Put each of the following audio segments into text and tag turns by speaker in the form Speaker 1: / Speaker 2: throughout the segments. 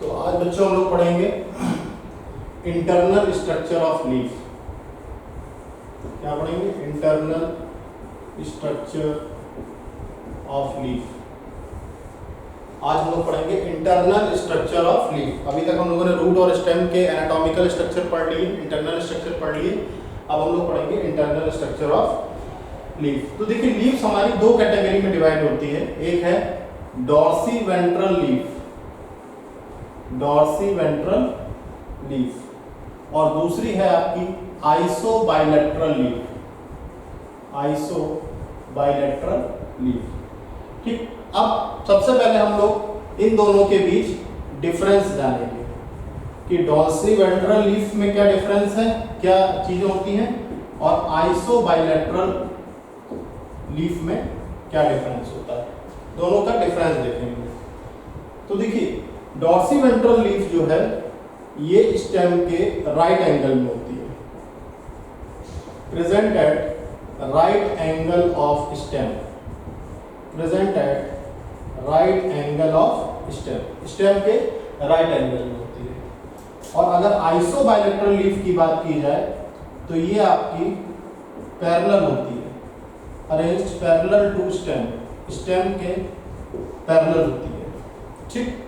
Speaker 1: तो आज बच्चों हम लोग पढ़ेंगे इंटरनल स्ट्रक्चर ऑफ लीफ। क्या पढ़ेंगे? Internal structure of leaf. आज हम लोग पढ़ेंगे इंटरनल स्ट्रक्चर ऑफ लीफ। अभी तक हम लोगों ने रूट और स्टेम के एनाटॉमिकल स्ट्रक्चर पढ़ लिए, इंटरनल स्ट्रक्चर पढ़ लिए। अब हम लोग पढ़ेंगे इंटरनल स्ट्रक्चर ऑफ लीफ। तो देखिए, लीव्स हमारी दो कैटेगरी में डिवाइड होती है। एक है dorsiventral leaf, dorsiventral leaf, और दूसरी है आपकी isobilateral leaf, isobilateral leaf. ठीक, अब सबसे पहले हम लोग इन दोनों के बीच डिफरेंस जानेंगे कि डॉर्सी वेंट्रल लीफ में क्या डिफरेंस है, क्या चीजें होती हैं, और आइसो बाइलेटरल लीफ में क्या डिफरेंस होता है। दोनों का डिफरेंस देखेंगे। तो देखिए, डॉर्सी वेंट्रल लीफ जो है ये स्टेम के राइट एंगल में होती है, present at right angle of stem, present at right angle of stem, stem के राइट एंगल में होती है। और अगर आइसो बाइलेटरल लीफ की बात की जाए तो ये आपकी पैरेलल होती है, arranged parallel to stem, stem के पैरेलल होती है। ठीक,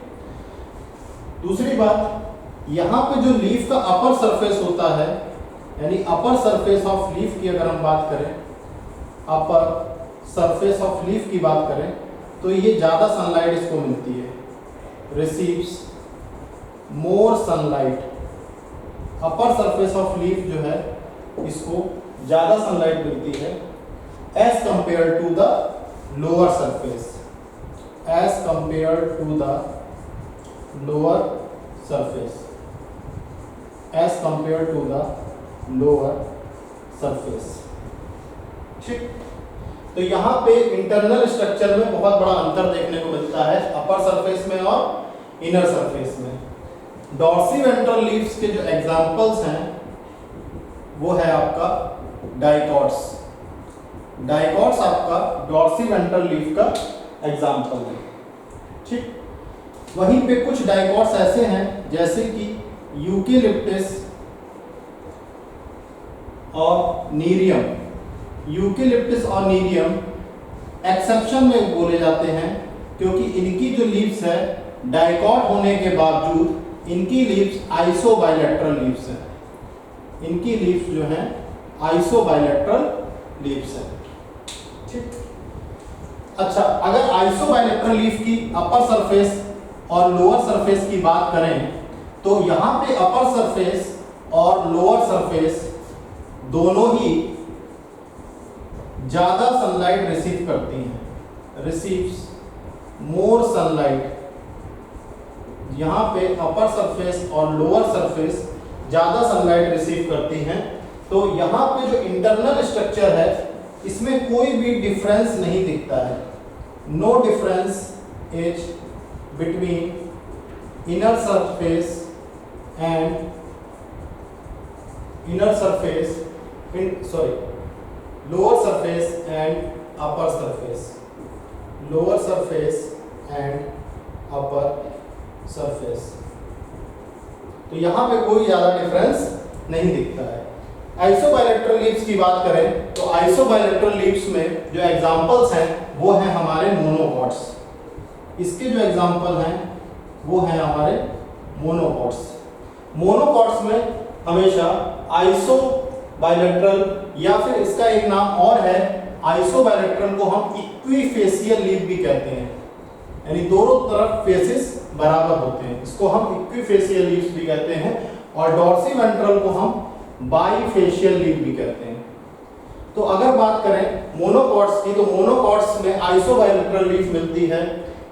Speaker 1: दूसरी बात, यहाँ पे जो लीफ का अपर सरफेस होता है, यानी अपर सरफेस ऑफ लीफ की अगर हम बात करें, अपर सरफेस ऑफ लीफ की बात करें, तो ये ज़्यादा सनलाइट इसको मिलती है, receives more sunlight. Upper surface of leaf जो है इसको ज़्यादा सनलाइट मिलती है as compared to the lower surface, as compared to the lower surface, as compared to the lower surface. ठीक, तो यहाँ पे इंटरनल स्ट्रक्चर में बहुत बड़ा अंतर देखने को मिलता है अपर सरफेस में और इनर सरफेस में। डॉर्सी वेंट्रल लीव्स के जो एग्जांपल्स हैं वो है आपका डाइकॉट्स। डाइकॉट्स आपका डॉर्सी वेंट्रल लीफ का एग्जांपल है। ठीक, वहीं पे कुछ डाइकॉट्स ऐसे हैं जैसे कि यूकेलिप्टस और नीरियम। यूकेलिप्टस और नीरियम एक्सेप्शन में बोले जाते हैं क्योंकि इनकी जो लीव्स है डाइकॉट होने के बावजूद इनकी लीव्स आइसो बाइलेटरल लीव्स हैं, इनकी लीव्स जो हैं आइसो बाइलेटरल लीव्स हैं। ठीक, अच्छा, अगर आइसो बाइलेटरल लीफ की अपर सरफेस और लोअर सरफेस की बात करें तो यहाँ पे अपर सरफेस और लोअर सरफेस दोनों ही ज्यादा सनलाइट रिसीव करती हैं, रिसीव्स मोर सनलाइट। यहाँ पे अपर सरफेस और लोअर सरफेस ज्यादा सनलाइट रिसीव करती हैं। तो यहाँ पे जो इंटरनल स्ट्रक्चर है इसमें कोई भी डिफरेंस नहीं दिखता है, no difference is between inner surface and lower surface and upper surface, lower surface and upper surface। तो यहाँ पे कोई ज्यादा डिफरेंस नहीं दिखता है। आइसो बाइलेटरल लीव्स की बात करें तो आइसो बाइलेटरल लीव्स में जो एग्जांपल्स हैं वो हैं हमारे मोनोकॉट्स। इसके जो एग्जाम्पल हैं वो हैं हमारे मोनोकॉट्स। मोनोकॉट्स में हमेशा आइसो बाइलेटरल या फिर इसका एक नाम और है आइसो बाइलेटरल को हम इक्विफेशियल लीफ भी कहते हैं, यानी दोनों तरफ फेसेस बराबर होते हैं, इसको हम इक्विफेशियल लीफ भी कहते हैं। और डॉर्सी वेंट्रल को हम बाइफेशियल लीफ भी कहते हैं। तो अगर बात करें मोनोकॉट्स की तो मोनोकॉट्स में आइसो बाइलेटरल लीफ मिलती है,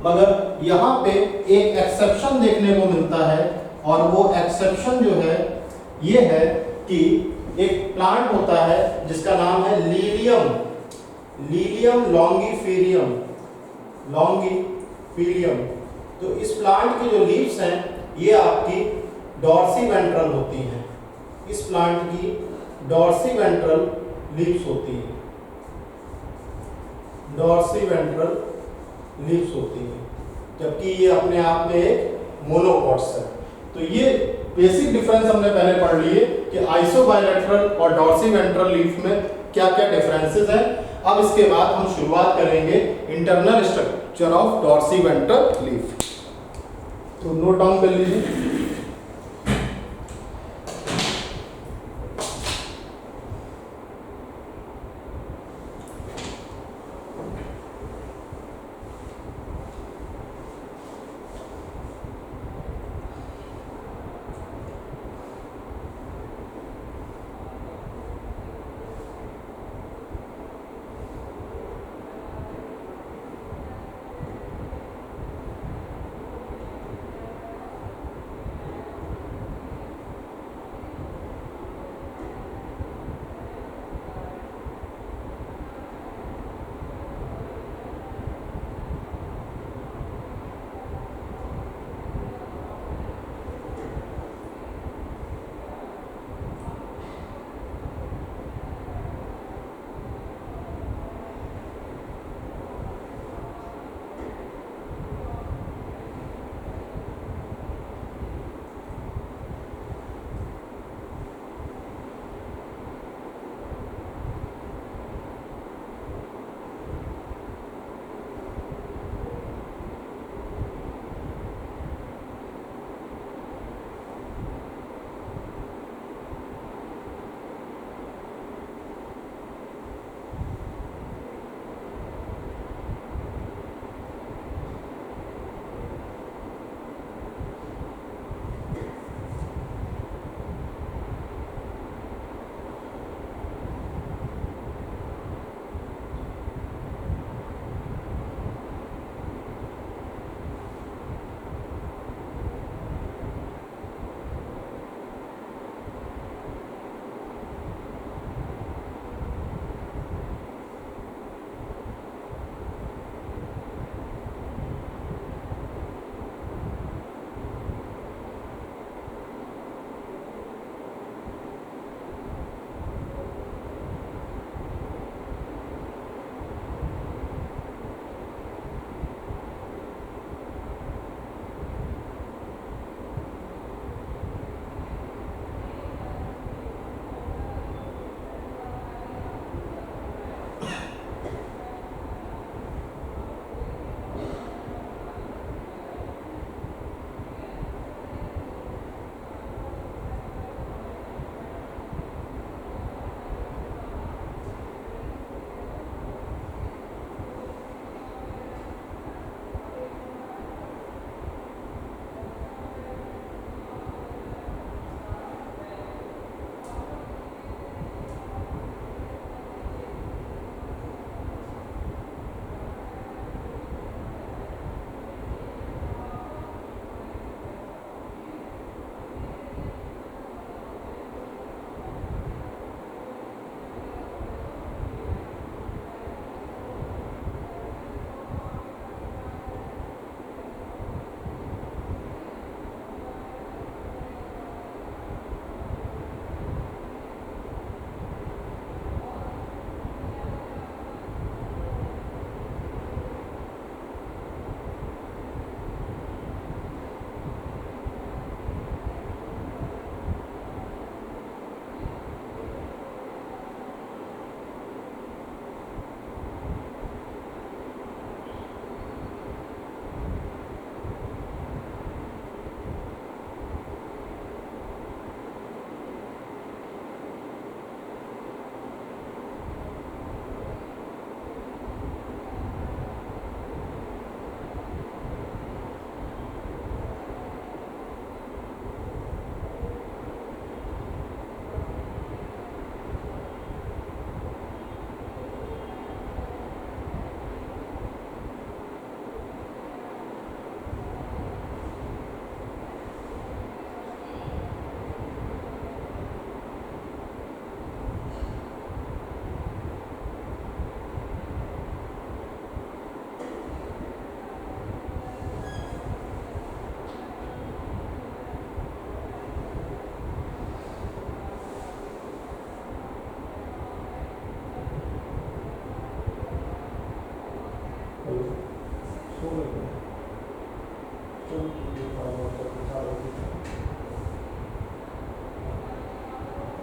Speaker 1: मगर यहाँ पे एक एक्सेप्शन देखने को मिलता है और वो एक्सेप्शन जो है ये है कि एक प्लांट होता है जिसका नाम है लीलियम, लीलियम लॉन्गिफिलियम, लॉन्गिफिलियम। तो इस प्लांट की जो लीव्स हैं ये आपकी डॉर्सी वेंट्रल होती हैं, इस प्लांट की डॉर्सी वेंट्रल लीव्स होती है, डॉर्सी वेंट्रल लीव्स होती है, जबकि ये अपने आप में एक मोनोकॉट्स है। तो ये बेसिक डिफरेंस हमने पहले पढ़ लिए कि आइसोबायलैटरल और डॉर्सी-वेंट्रल लीफ में क्या क्या डिफरेंसेस हैं। अब इसके बाद हम शुरुआत करेंगे internal structure of Dorsey-ventral leaf. तो नोट डाउन कर लीजिए।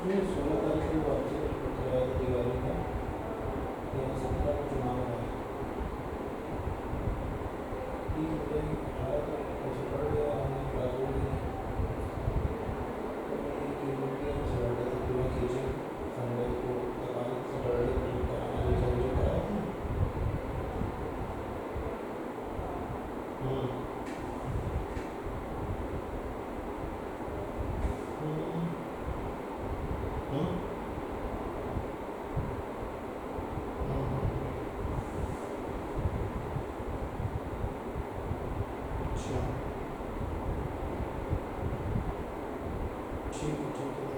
Speaker 1: नहीं 16 तारीख की बात है दिवाली का, या 17 को चुनाव है। ठीक है, 18 तक ऐसे पड़ गया हमने क्लास हो गई कि रोटी हम सैटरडे तक पूरा खींचे, संडे को तक सैटरडे को कराना जो संडे कराया था। हम्म हम्म हम्म अच्छा ठीक है ठीक है।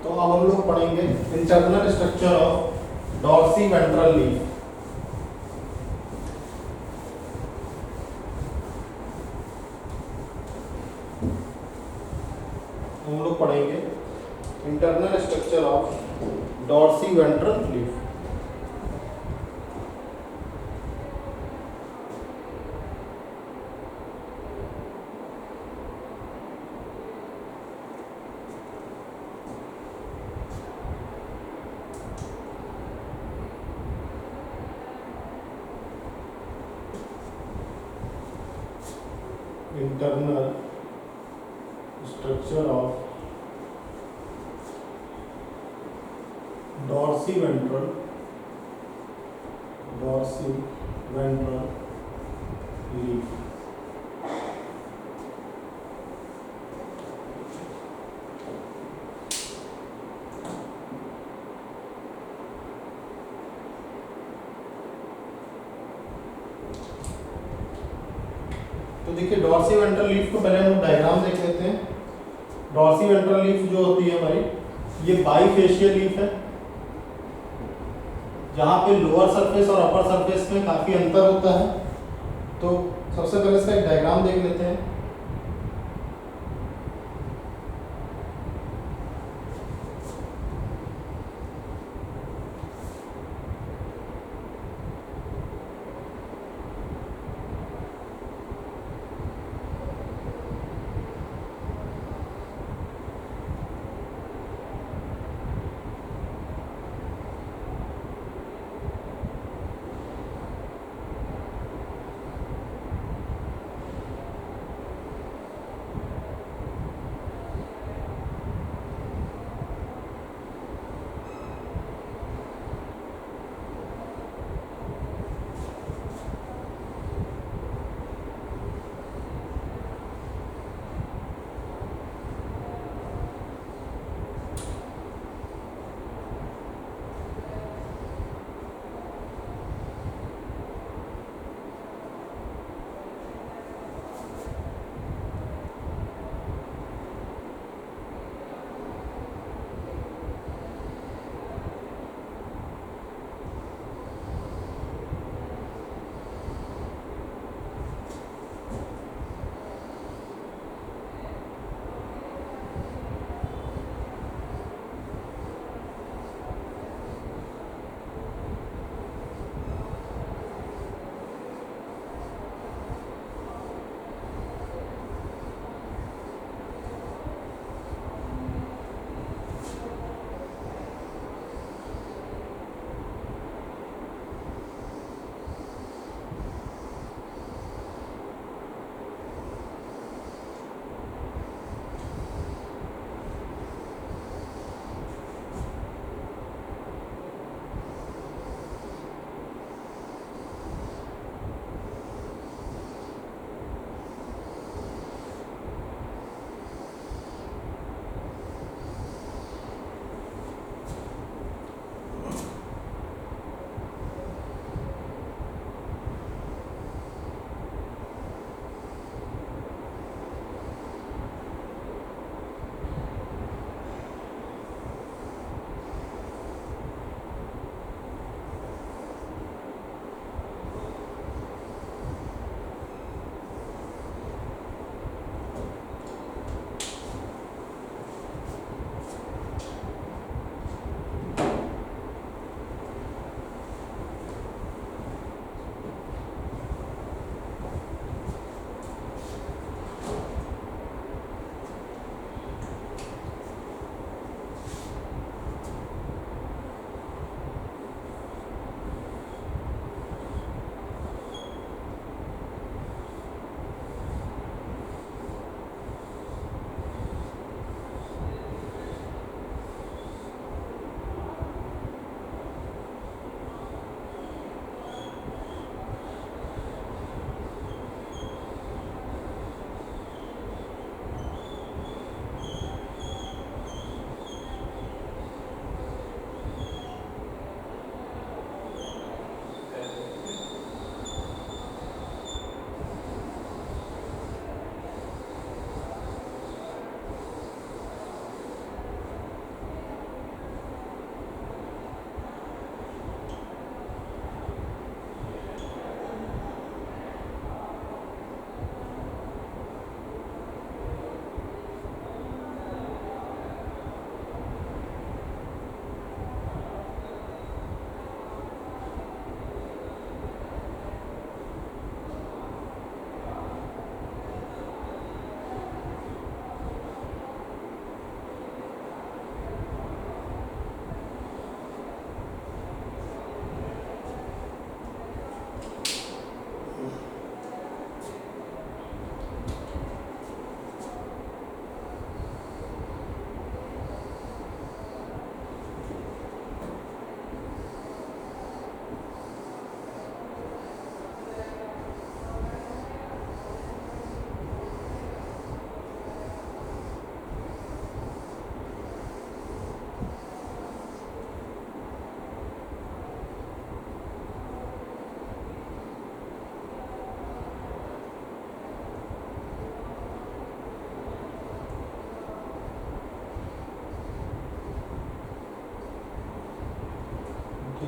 Speaker 1: तो अब हम लोग पढ़ेंगे internal structure of dorsiventral leaf. हम लोग पढ़ेंगे internal structure of dorsiventral leaf. Internal structure of dorsiventral leaf। तो देखिए डॉर्सी वेंट्रल लीफ को पहले हम लोग डायग्राम देख लेते हैं। डॉर्सी वेंट्रल लीफ जो होती है हमारी, ये बाईफेशियल लीफ है, जहाँ पे लोअर सरफेस और अपर सरफेस में काफी अंतर होता है। तो सबसे पहले इसका एक डायग्राम देख लेते हैं।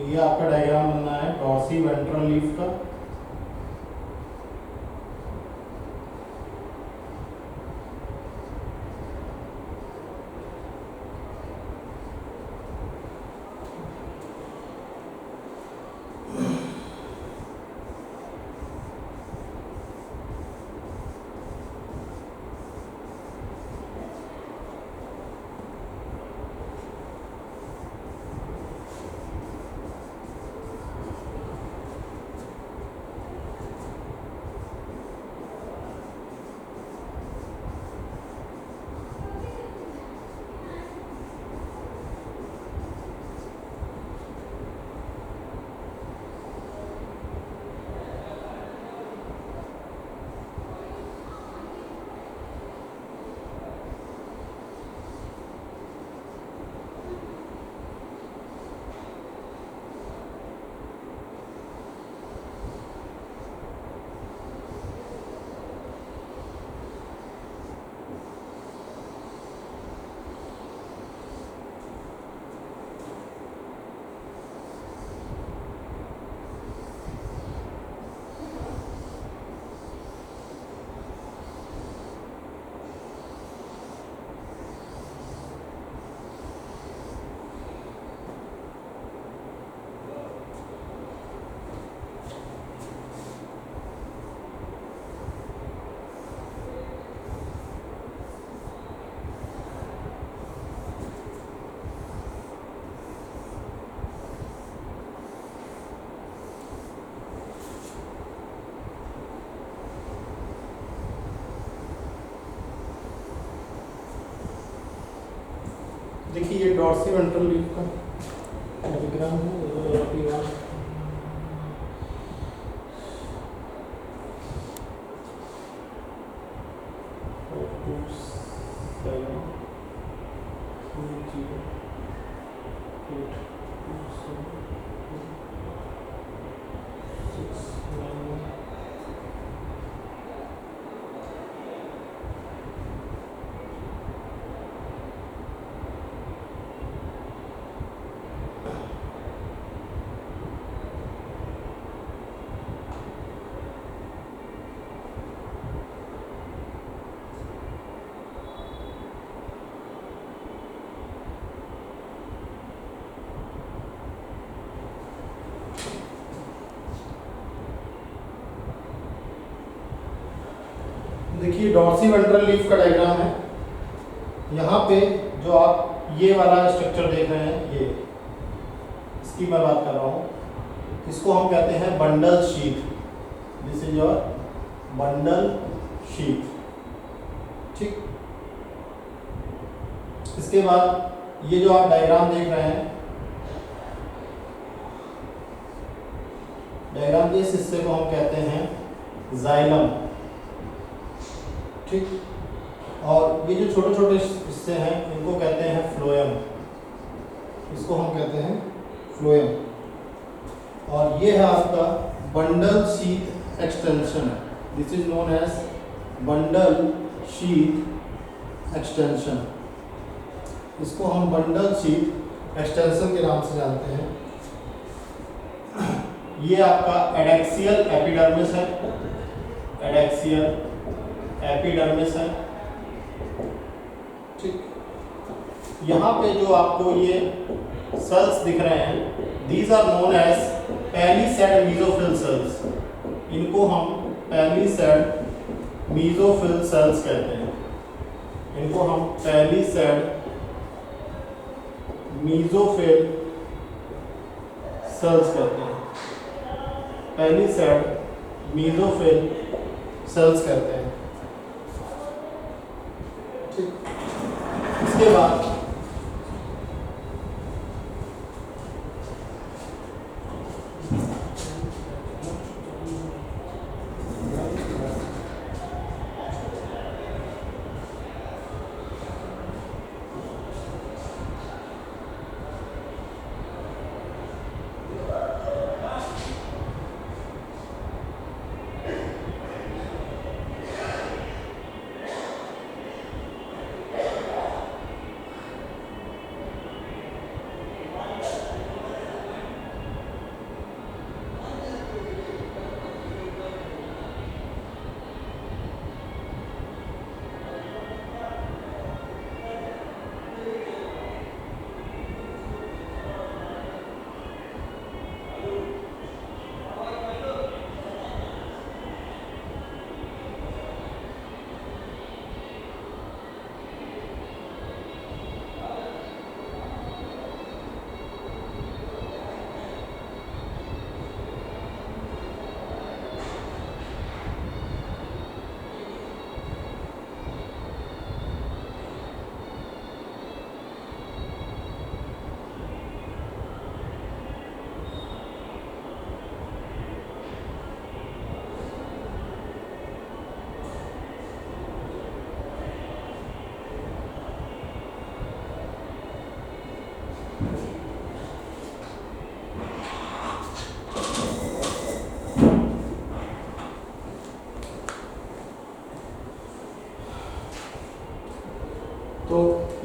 Speaker 1: ये आपका डायग्राम बनना है डॉर्सी वेंट्रल लीफ का। देखिए ये डॉर्सी वेंट्रल लीफ का डायग्राम है। देखिए डॉर्सी वेंट्रल लीफ का डायग्राम है। यहाँ पे जो आप ये वाला स्ट्रक्चर देख रहे हैं, ये इसकी मैं बात कर रहा हूँ, इसको हम कहते हैं bundle sheath. This is your bundle sheath. ठीक, इसके बाद ये जो आप डायग्राम देख रहे हैं, डायग्राम के इस हिस्से को हम कहते हैं जाइलम। ठीक, और ये जो छोटे छोटे हिस्से हैं इनको कहते हैं फ्लोएम। इसको हम कहते हैं फ्लोएम। और ये है आपका bundle sheath extension. This is known as bundle sheath extension. इसको हम बंडल शीथ एक्सटेंशन के नाम से जानते हैं। ये आपका एडेक्सियल एपिडर्मिस है, एडेक्सियल एपिडर्मिस है। ठीक, यहाँ पे जो आपको ये सेल्स दिख रहे हैं, these are known as palisade mesophyll cells. इनको हम पैलीसैड मीजोफिल सेल्स कहते हैं। इनको हम पैलीसैड मीजोफिल सेल्स कहते हैं। पैलीसैड मीजोफिल सेल्स कहते हैं। ठीक, इसके बाद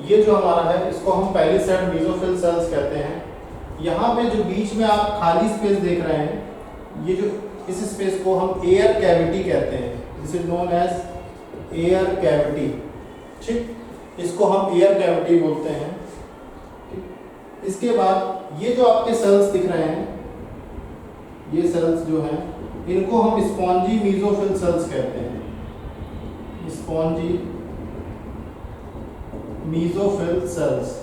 Speaker 1: ये जो हमारा है इसको हम पहली सेट मेसोफिल सेल्स कहते हैं। यहाँ पे जो बीच में आप खाली स्पेस देख रहे हैं, ये जो इस स्पेस को हम एयर कैविटी कहते हैं। This is known as air cavity. ठीक, इसको हम एयर कैविटी बोलते हैं। इसके बाद ये जो आपके सेल्स दिख रहे हैं, ये सेल्स जो हैं इनको हम स्पॉन्जी मेसोफिल सेल्स कहते हैं। Spongy mesophyll cells.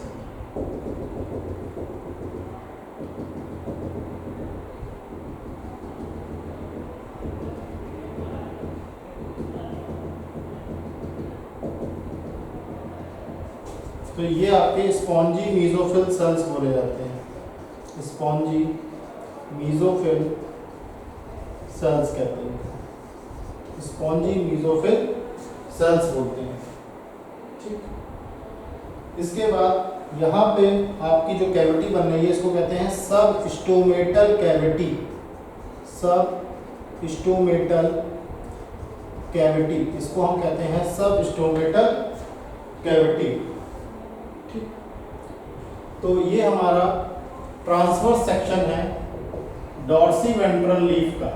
Speaker 1: तो ये आपके स्पॉन्जी मेसोफिल सेल्स बोले जाते हैं। स्पॉन्जी मेसोफिल सेल्स कहते हैं, स्पॉन्जी मेसोफिल सेल्स बोलते हैं। ठीक, इसके बाद यहाँ पे आपकी जो कैविटी बन रही है इसको कहते हैं सब स्टोमेटल कैविटी। सब स्टोमेटल कैविटी, इसको हम कहते हैं सब स्टोमेटल कैविटी। ठीक, तो ये हमारा ट्रांसवर्स सेक्शन है डॉर्सीवेंट्रल लीफ का।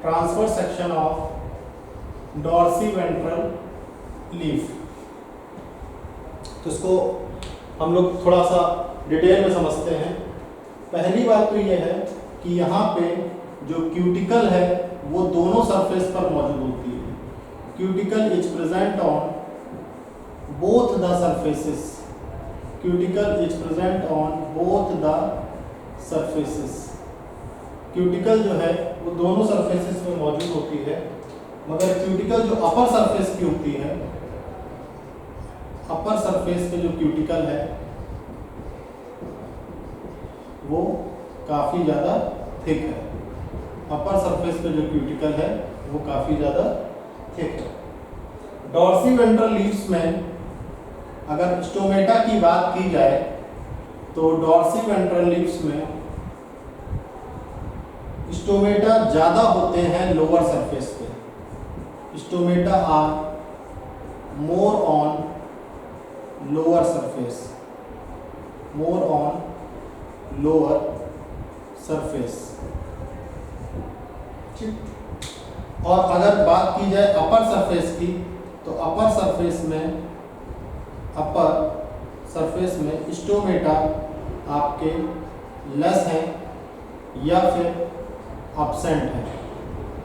Speaker 1: Transverse section of dorsiventral leaf. तो इसको हम लोग थोड़ा सा डिटेल में समझते हैं। पहली बात तो ये है कि यहाँ पे जो क्यूटिकल है वो दोनों सरफेस पर मौजूद होती है। Cuticle is present on both the surfaces. Cuticle is present on both the surfaces. Cuticle जो है वो दोनों सरफेसेस में मौजूद होती है, मगर क्यूटिकल जो अपर सरफेस की होती है, अपर सरफेस पे जो क्यूटिकल है वो काफ़ी ज़्यादा थिक है। अपर सरफेस पे जो क्यूटिकल है वो काफ़ी ज़्यादा थिक है। डॉर्सीवेंट्रल लीव्स में अगर स्टोमेटा की बात की जाए तो डॉर्सीवेंट्रल लीव्स में स्टोमेटा ज़्यादा होते हैं लोअर सरफेस पे। Stomata are more on lower surface, more on lower surface. ठीक, और अगर बात की जाए अपर सरफेस की तो अपर सरफेस में स्टोमेटा आपके लेस हैं या फिर एब्सेंट हैं।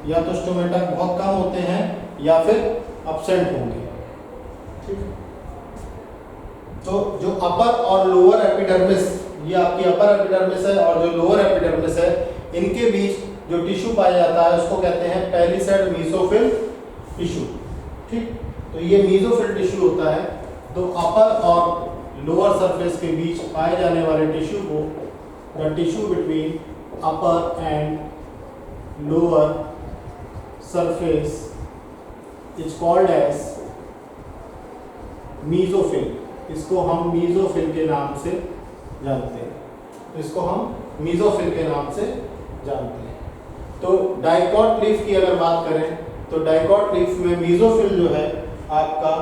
Speaker 1: या तो स्टोमेटा बहुत कम होते हैं या फिर एब्सेंट होंगे। ठीक, तो जो अपर और लोअर एपिडर्मिस, ये आपकी अपर एपिडर्मिस है और जो लोअर एपिडर्मिस है, इनके बीच जो टिश्यू पाया जाता है उसको कहते हैं पैलिसेड मेसोफिल टिश्यू। ठीक, तो ये मेसोफिल टिश्यू होता है। तो अपर और लोअर सरफेस के बीच पाए जाने वाले टिश्यू को, the tissue between upper and lower surface is called as mesophyll. इसको हम मेसोफिल के नाम से जानते हैं। तो इसको हम मेसोफिल के नाम से जानते हैं। तो डाइकॉट लीफ की अगर बात करें तो डाइकॉट लीफ में मेसोफिल जो है आपका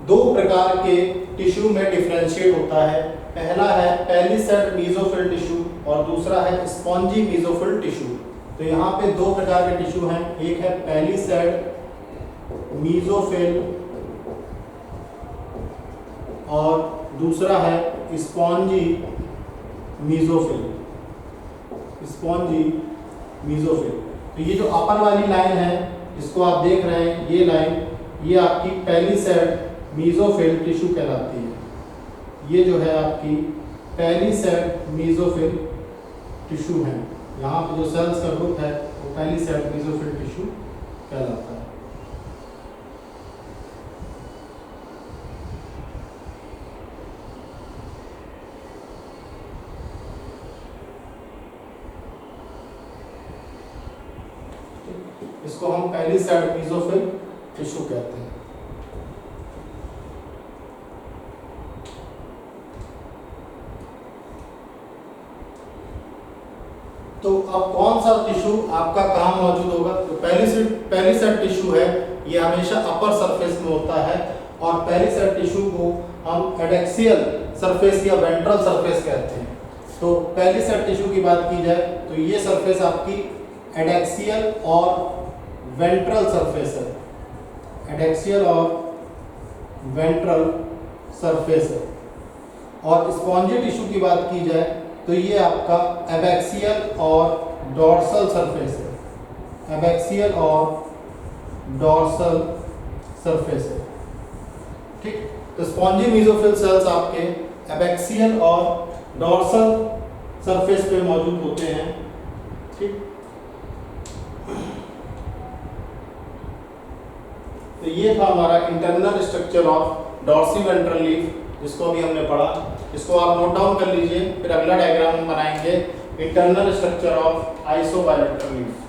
Speaker 1: दो प्रकार के टिश्यू में डिफरेंशिएट होता है। पहला है पैलिसेड मेसोफिल टिश्यू और दूसरा है स्पॉन्जी मेसोफिल टिश्यू। तो यहाँ पे दो प्रकार के टिश्यू हैं, एक है पैलिसेड मेसोफिल और दूसरा है स्पॉन्जी मेसोफिल। Spongy mesophyll. तो ये जो अपर वाली लाइन है जिसको आप देख रहे हैं, ये लाइन, ये आपकी पैलिसेड मेसोफिल टिश्यू कहलाती है। ये जो है आपकी पैलिसेड मेसोफिल टिश्यू है। यहाँ पे जो सेल्स का ग्रुप है वो पैलिसेड मेसोफिल टिश्यू कहलाता है। इसको हम पैलिसेड मेसोफिल टिश्यू कहते हैं। तो अब कौन सा टिश्यू आपका कहाँ मौजूद होगा? तो पैलिसेड टिश्यू है, ये हमेशा अपर सरफेस में होता है और पेरिसेट टिश्यू को हम एडेक्सियल सरफेस या वेंट्रल सरफेस कहते हैं। तो पेरिसेट टिश्यू की बात की जाए तो ये सरफेस आपकी एडेक्सियल और वेंट्रल सरफेस है, एडेक्सियल और वेंट्रल सरफेस है। और स्पॉन्जी टिश्यू की बात की जाए तो ये आपका एबैक्सियल और डॉर्सल सरफेस है, एबैक्सियल और डॉर्सल सरफेस है। ठीक, तो स्पॉन्जी मेसोफिल सेल्स आपके एबैक्सियल और डॉर्सल सरफेस पे मौजूद होते हैं। ठीक, तो ये था हमारा इंटरनल स्ट्रक्चर ऑफ डॉर्सिवेंट्रल लीफ, जिसको अभी हमने पढ़ा। इसको आप नोट डाउन कर लीजिए, फिर अगला डायग्राम हम बनाएंगे इंटरनल स्ट्रक्चर ऑफ आइसोबायलेट्रल लीफ।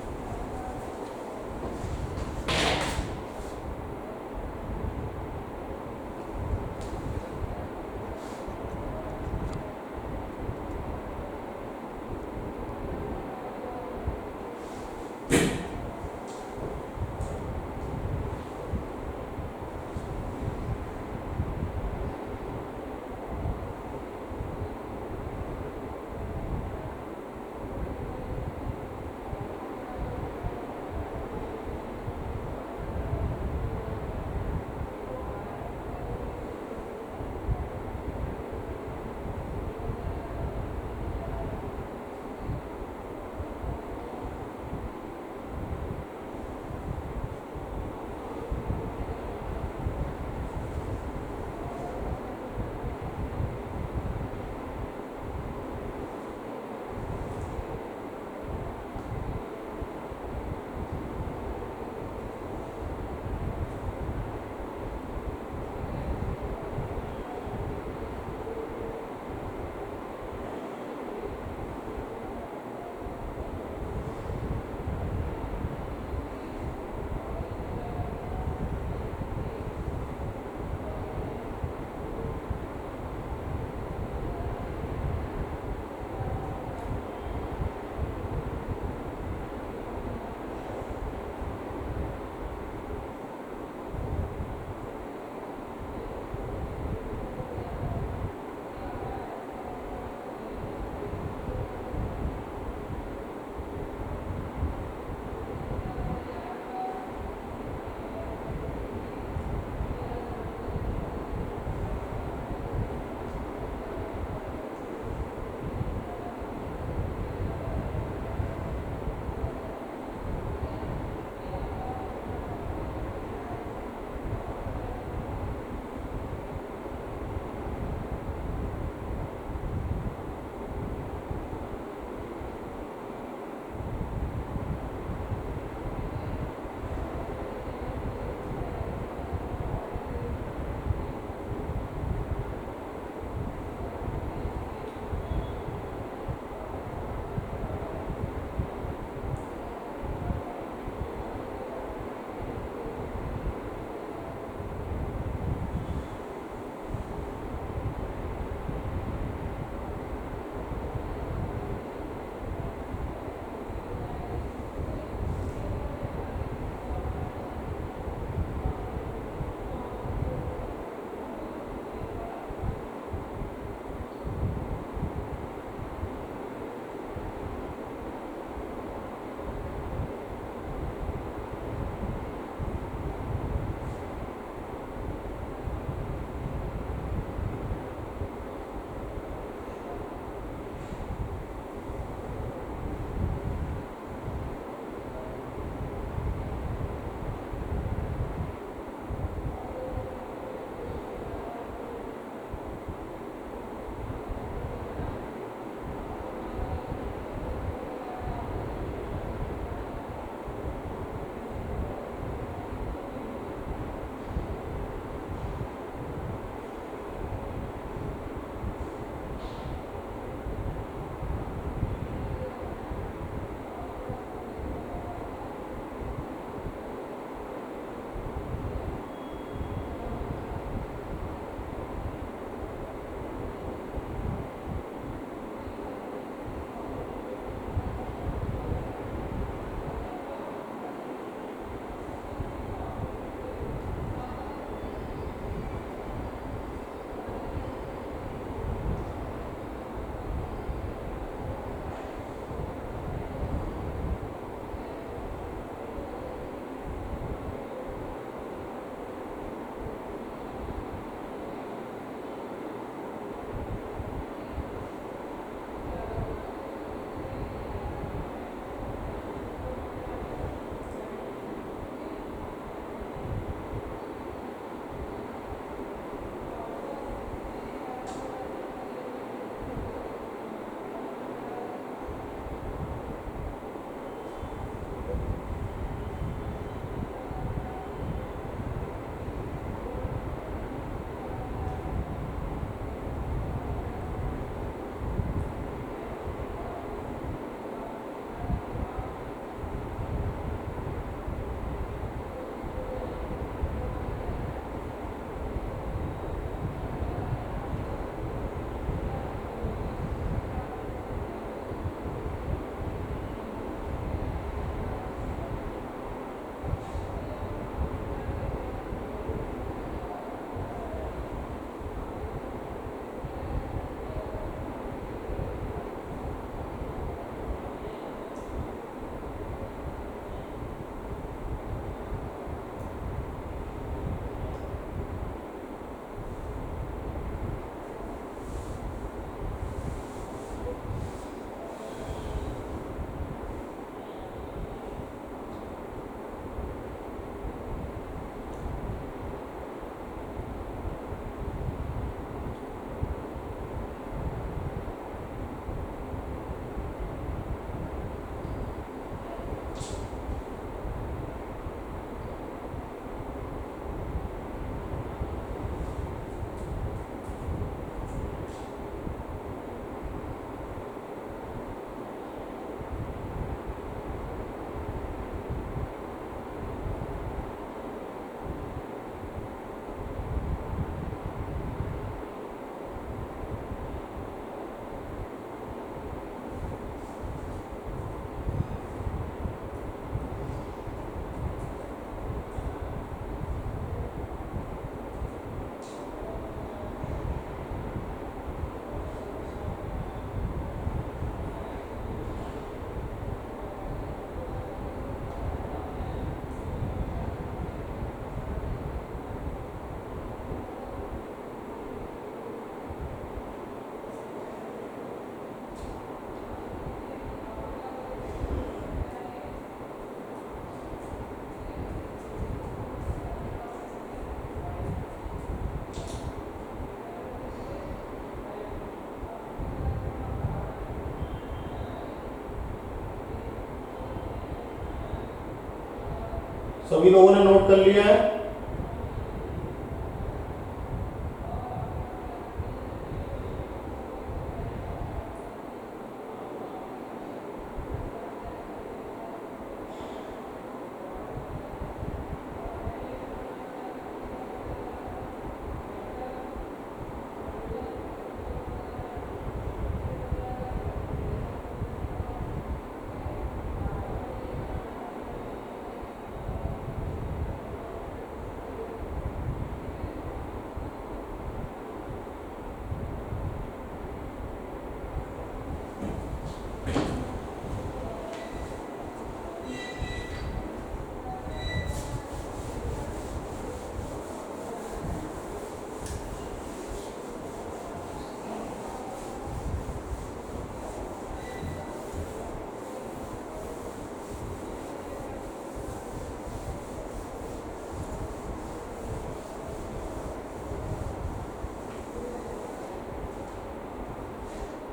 Speaker 1: सभी लोगों ने नोट कर लिया है?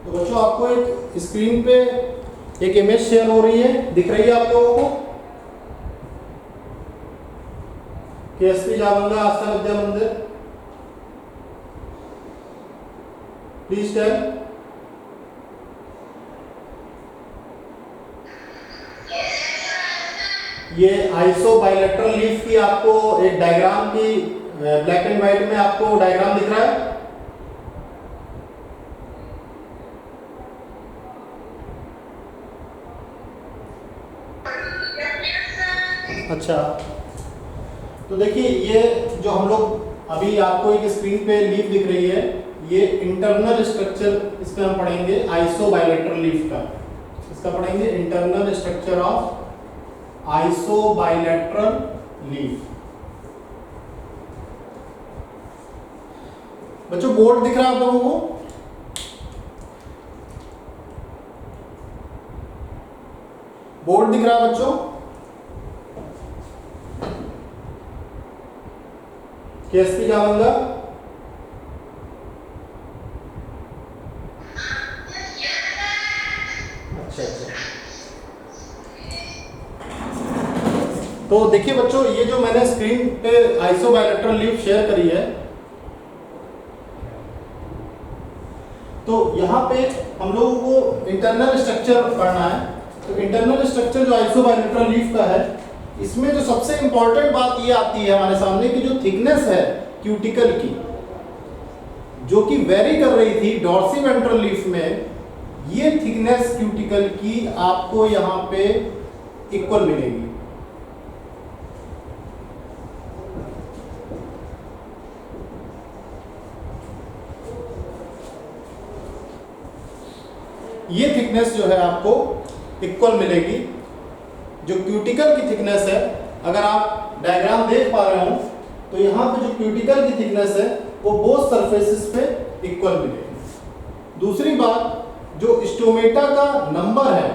Speaker 1: तो बच्चों आपको एक स्क्रीन पे एक इमेज शेयर हो रही है, दिख रही है आप लोगों को? केएसपी जावंगा आस्था विद्या मंदिर, प्लीज टेल। ये आइसो बाइलेटरल लीफ की आपको एक डायग्राम की ब्लैक एंड व्हाइट में आपको डायग्राम दिख रहा है? अच्छा, तो देखिए ये जो हम लोग अभी आपको एक स्क्रीन पे लीफ दिख रही है, ये इंटरनल स्ट्रक्चर इसमें हम पढ़ेंगे आइसो बाइलेटरल लीफ का। इसका पढ़ेंगे internal structure of iso bilateral leaf. बच्चों बोर्ड दिख रहा है आप लोगों को? बोर्ड दिख रहा है बच्चों? केएसपी जावंगा, अच्छा अच्छा। तो देखिए बच्चों, ये जो मैंने स्क्रीन पे आइसो बाइलेटरल लीफ शेयर करी है, तो यहाँ पे हम लोगों को इंटरनल स्ट्रक्चर पढ़ना है। तो इंटरनल स्ट्रक्चर जो आइसो बाइलेटरल लीफ का है, इसमें जो सबसे इंपॉर्टेंट बात ये आती है हमारे सामने कि जो थिकनेस है क्यूटिकल की, जो कि वेरी कर रही थी डॉर्सीवेंट्रल लीफ में, ये थिकनेस क्यूटिकल की आपको यहाँ पे इक्वल मिलेगी। ये थिकनेस जो है आपको इक्वल मिलेगी। जो क्यूटिकल की थिकनेस है, अगर आप डायग्राम देख पा रहे हो, तो यहाँ पे जो क्यूटिकल की थिकनेस है वो बोथ सरफेसेस पे इक्वल मिलेगी। दूसरी बात, जो स्टोमेटा का नंबर है,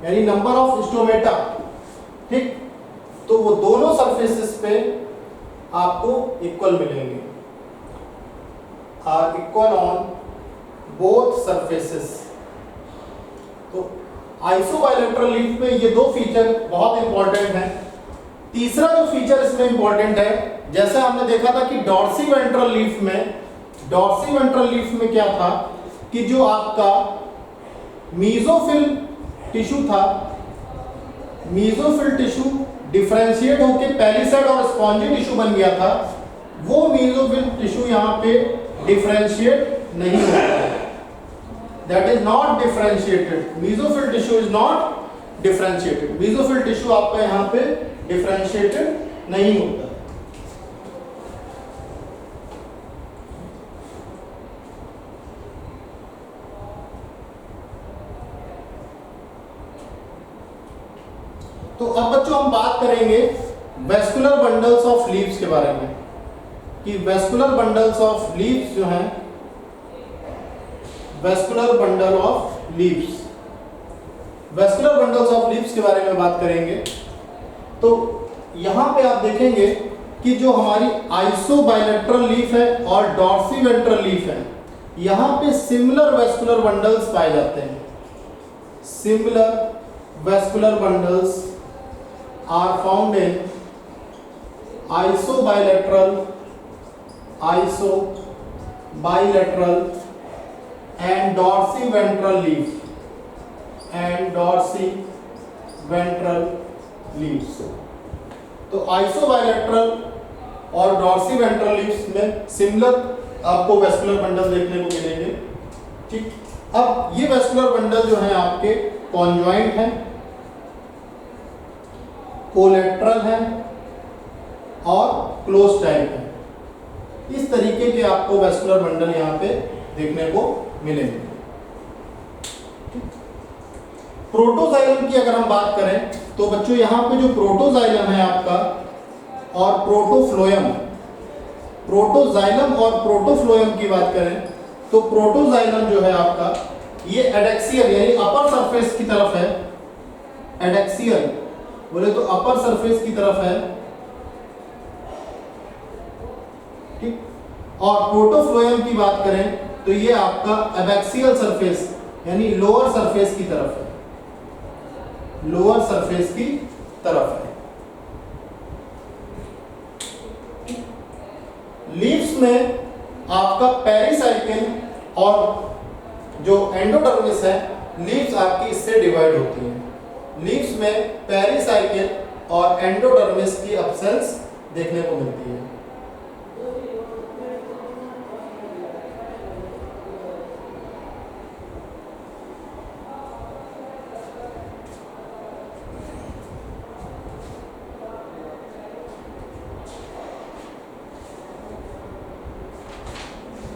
Speaker 1: यानी नंबर ऑफ स्टोमेटा, ठीक, तो वो दोनों सरफेसेस पे आपको इक्वल मिलेंगे, are equal on both surfaces. तो आइसो बाइलेटरल लीफ में ये दो फीचर बहुत इंपॉर्टेंट हैं। तीसरा जो फीचर इसमें इंपॉर्टेंट है, जैसे हमने देखा था कि डॉर्सीवेंट्रल लीफ में क्या था कि जो आपका मीजोफिल टिश्यू था, मीजोफिल टिश्यू डिफरेंशिएट होकर पैलिसेड और स्पॉन्जी टिश्यू बन गया था। वो मीजोफिल टिश्यू यहाँ पे डिफरेंशिएट नहीं होता है, that is not differentiated. Mesophyll tissue is not differentiated. Mesophyll tissue आपका यहाँ पे differentiated नहीं होता। तो अब बच्चों हम बात करेंगे वेस्कुलर बंडल्स ऑफ लीव्स के बारे में, कि वेस्कुलर बंडल्स ऑफ लीव्स जो हैं, vascular bundle of leaves, vascular bundles of leaves के बारे में बात करेंगे। तो यहाँ पे आप देखेंगे कि जो हमारी आइसो बाइलेटरल लीफ है और डॉर्सीवेंट्रल लीफ है, यहाँ पे सिमिलर वेस्कुलर बंडल्स पाए जाते हैं। Similar vascular bundles are found in isobilateral and dorsiventral leaves. तो आइसोबाइलेटरल और डॉर्सिवेंट्रल लीव्स में सिमिलर आपको वेस्कुलर बंडल देखने को मिलेंगे। ठीक, अब ये वेस्कुलर बंडल जो है आपके कॉन्जॉइंट हैं, कोलेट्रल हैं और क्लोज टाइप हैं। इस तरीके के आपको वेस्कुलर बंडल यहाँ पे देखने को मिलेंगे। प्रोटोजाइलम की अगर हम बात करें तो बच्चों यहाँ पे जो प्रोटोजाइलम है आपका और प्रोटोजाइलम और प्रोटोफ्लोएम की बात करें तो प्रोटोजाइलम जो है आपका ये एडेक्सियल यानी अपर सरफेस की तरफ है। एडेक्सियल बोले तो अपर सरफेस की तरफ है। ठीक, और प्रोटोफ्लोएम की बात करें तो ये आपका एबैक्सियल सरफेस यानी लोअर सरफेस की तरफ है। लोअर सरफेस की तरफ है। लीव्स में आपका पेरिसाइकिल और जो एंडोडर्मिस है, लीव्स आपकी इससे डिवाइड होती हैं। लीव्स में पेरिसाइकिल और एंडोडर्मिस की एब्सेंस देखने को मिलती है।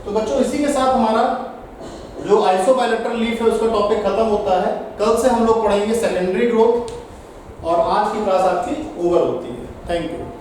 Speaker 1: तो बच्चों इसी के साथ हमारा जो आइसोबाइलेटरल लीफ है उसका टॉपिक खत्म होता है। कल से हम लोग पढ़ेंगे सेकेंडरी ग्रोथ और आज की क्लास आपकी ओवर होती है। Thank you.